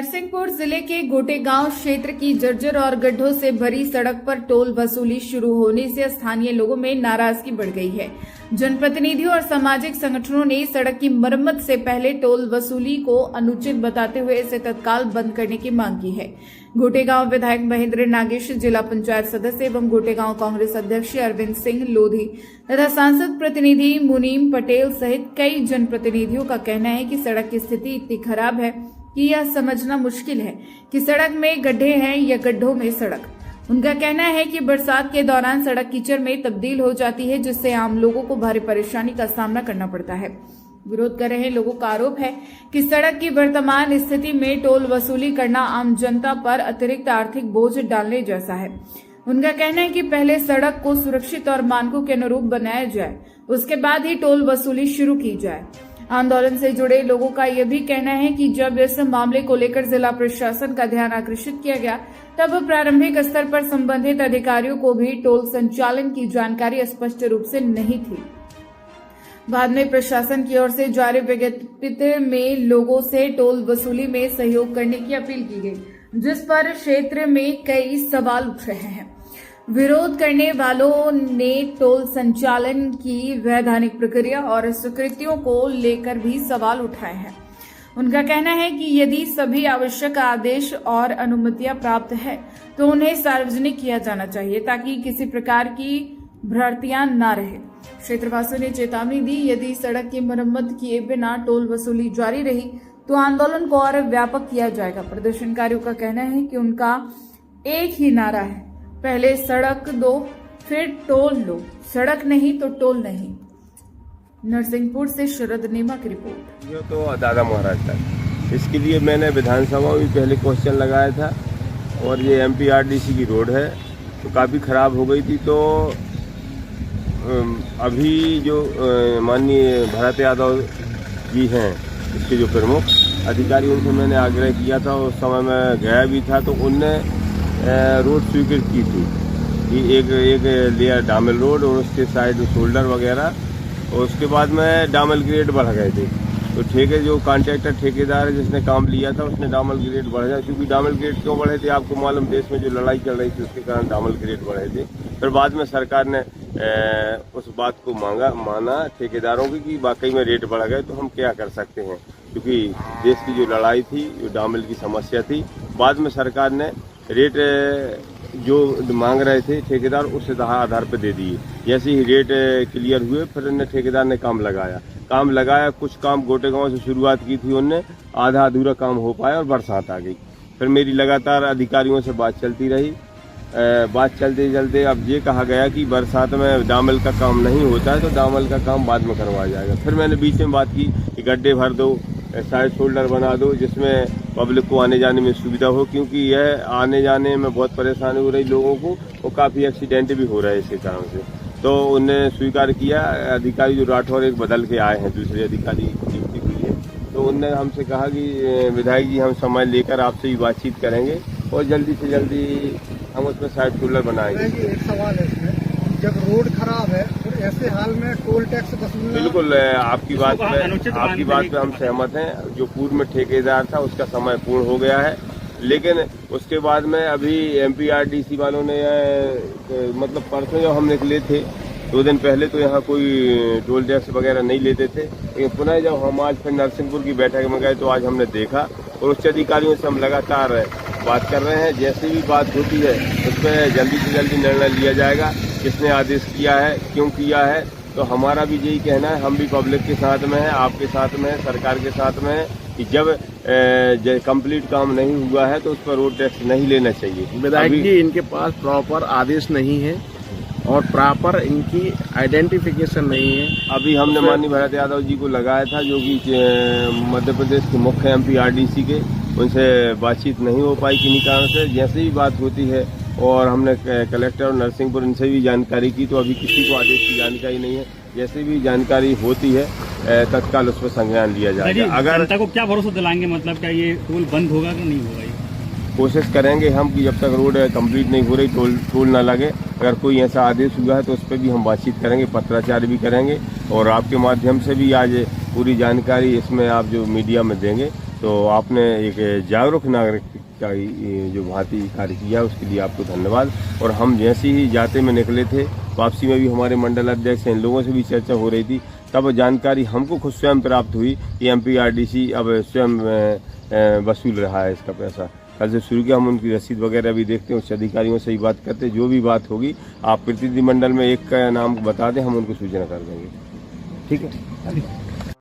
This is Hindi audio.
नरसिंहपुर जिले के गोटेगांव क्षेत्र की जर्जर और गड्ढों से भरी सड़क पर टोल वसूली शुरू होने से स्थानीय लोगों में नाराजगी बढ़ गई है। जनप्रतिनिधियों और सामाजिक संगठनों ने सड़क की मरम्मत से पहले टोल वसूली को अनुचित बताते हुए इसे तत्काल बंद करने की मांग की है। गोटेगांव विधायक महेंद्र नागेश, जिला पंचायत सदस्य एवं गोटेगांव कांग्रेस अध्यक्ष अरविंद सिंह लोधी तथा सांसद प्रतिनिधि मुनीम पटेल सहित कई जनप्रतिनिधियों का कहना है कि सड़क की स्थिति इतनी खराब है कि यह समझना मुश्किल है कि सड़क में गड्ढे हैं या गड्ढों में सड़क। उनका कहना है कि बरसात के दौरान सड़क कीचड़ में तब्दील हो जाती है, जिससे आम लोगों को भारी परेशानी का सामना करना पड़ता है। विरोध कर रहे लोगों का आरोप है कि सड़क की वर्तमान स्थिति में टोल वसूली करना आम जनता पर अतिरिक्त आर्थिक बोझ डालने जैसा है। उनका कहना है कि पहले सड़क को सुरक्षित और मानकों के अनुरूप बनाया जाए, उसके बाद ही टोल वसूली शुरू की जाए। आंदोलन से जुड़े लोगों का यह भी कहना है कि जब इस मामले को लेकर जिला प्रशासन का ध्यान आकर्षित किया गया, तब प्रारंभिक स्तर पर संबंधित अधिकारियों को भी टोल संचालन की जानकारी स्पष्ट रूप से नहीं थी। बाद में प्रशासन की ओर से जारी विज्ञप्ति में लोगों से टोल वसूली में सहयोग करने की अपील की गई, जिस पर क्षेत्र में कई सवाल उठ रहे हैं। विरोध करने वालों ने टोल संचालन की वैधानिक प्रक्रिया और स्वीकृतियों को लेकर भी सवाल उठाए हैं। उनका कहना है कि यदि सभी आवश्यक आदेश और अनुमतियां प्राप्त है तो उन्हें सार्वजनिक किया जाना चाहिए, ताकि किसी प्रकार की भ्रांतियां न रहे। क्षेत्रवासियों ने चेतावनी दी, यदि सड़क की मरम्मत किए बिना टोल वसूली जारी रही तो आंदोलन को और व्यापक किया जाएगा। प्रदर्शनकारियों का कहना है कि उनका एक ही नारा है, पहले सड़क दो फिर टोल लो, सड़क नहीं तो टोल नहीं। नरसिंहपुर से शरद नेमा की रिपोर्ट। ये तो दादा महाराज तक, इसके लिए मैंने विधानसभा में पहले क्वेश्चन लगाया था। और ये MPRDC की रोड है तो काफ़ी ख़राब हो गई थी। तो अभी जो माननीय भरत यादव जी हैं, इसके जो प्रमुख अधिकारी, उनसे मैंने आग्रह किया था। उस समय मैं गया भी था, तो उनने रोड स्वीकृत की थी कि एक लेयर डामल रोड और उसके साइड शोल्डर वगैरह, और उसके बाद में डामल ग्रेड बढ़ गए थे। तो जो कॉन्ट्रैक्टर ठेकेदार है जिसने काम लिया था, उसने डामल ग्रेड बढ़ाया। क्योंकि डामल ग्रेड क्यों बढ़े थे आपको मालूम, देश में जो लड़ाई चल रही थी उसके कारण डामल ग्रेड बढ़े थे। फिर बाद में सरकार ने उस बात को माना ठेकेदारों की कि वाकई में रेट बढ़ गए, तो हम क्या कर सकते हैं। क्योंकि देश की जो लड़ाई थी, जो डामल की समस्या थी, बाद में सरकार ने रेट जो मांग रहे थे ठेकेदार, उस आधार पर दे दिए। जैसे ही रेट क्लियर हुए, फिर ठेकेदार ने काम लगाया। कुछ काम गोटेगांव से शुरुआत की थी उनने, आधा अधूरा काम हो पाया और बरसात आ गई। फिर मेरी लगातार अधिकारियों से बात चलती रही। बात चलते चलते अब ये कहा गया कि बरसात में डामल का काम नहीं होता है, तो डामल का काम बाद में करवाया जाएगा। फिर मैंने बीच में बात की कि गड्ढे भर दो, साइड शोल्डर बना दो, जिसमें पब्लिक को आने जाने में सुविधा हो। क्योंकि यह आने जाने में बहुत परेशानी हो रही लोगों को, और काफ़ी एक्सीडेंट भी हो रहे हैं इसके कारण से। तो उन्हें स्वीकार किया। अधिकारी जो राठौर एक बदल के आए हैं, दूसरे अधिकारी नियुक्ति हुई है, तो उनने हमसे कहा कि विधायक जी, हम समय लेकर आपसे भी बातचीत करेंगे और जल्दी से जल्दी हम उसमें साइड शोल्डर बनाएंगे। एक सवाल है इसमें, जब रोड खराब है तो ऐसे हाल में टोल टैक्स वसूलना। बिल्कुल, आपकी बात पे हम सहमत हैं। जो पूर्व में ठेकेदार था उसका समय पूर्ण हो गया है, लेकिन उसके बाद में अभी MPRDC वालों ने मतलब परसों जब हम निकले थे 2 दिन पहले, तो यहाँ कोई टोल टैक्स वगैरह नहीं लेते थे। लेकिन पुनः जब हम आज फिर नरसिंहपुर की बैठक में गए, तो आज हमने देखा, और उच्च अधिकारियों से हम लगातार बात कर रहे हैं। जैसी भी बात होती है उस पर जल्दी से जल्दी निर्णय लिया जाएगा। किसने आदेश किया है, क्यों किया है, तो हमारा भी यही कहना है। हम भी पब्लिक के साथ में हैं, आपके साथ में हैं, सरकार के साथ में हैं कि जब कंप्लीट काम नहीं हुआ है तो उस पर रोड टैक्स नहीं लेना चाहिए। विधायक जी, इनके पास प्रॉपर आदेश नहीं है और प्रॉपर इनकी आइडेंटिफिकेशन नहीं है। अभी हमने माननीय भरत यादव जी को लगाया था, जो कि मध्य प्रदेश के मुख्य MPRDC के, उनसे बातचीत नहीं हो पाई किन्हीं कारण से। जैसे ही बात होती है, और हमने कलेक्टर और नरसिंहपुर इनसे भी जानकारी की, तो अभी किसी को आदेश की जानकारी नहीं है। जैसे भी जानकारी होती है तत्काल उस पर संज्ञान लिया जाएगा। अगर जनता को क्या भरोसा दिलाएंगे, मतलब क्या ये टोल बंद होगा कि नहीं होगा? कोशिश करेंगे हम कि जब तक रोड कंप्लीट नहीं हो रही टोल ना लगे। अगर कोई ऐसा आदेश हुआ है तो उस पर भी हम बातचीत करेंगे, पत्राचार भी करेंगे, और आपके माध्यम से भी आज पूरी जानकारी इसमें आप जो मीडिया में देंगे तो आपने एक जागरूक नागरिक का ये जो भांति कार्य किया उसके लिए आपको धन्यवाद। और हम जैसे ही जाते में निकले थे, वापसी में भी हमारे मंडल अध्यक्ष इन लोगों से भी चर्चा हो रही थी, तब जानकारी हमको खुद स्वयं प्राप्त हुई कि MPRDC अब स्वयं वसूल रहा है इसका पैसा। कल से शुरू किया, हम उनकी रसीद वगैरह भी देखते हैं, उच्च अधिकारियों से ही बात करते हैं। जो भी बात होगी आप प्रतिनिधि मंडल में एक का नाम बता दें, हम उनको सूचना कर देंगे। ठीक है।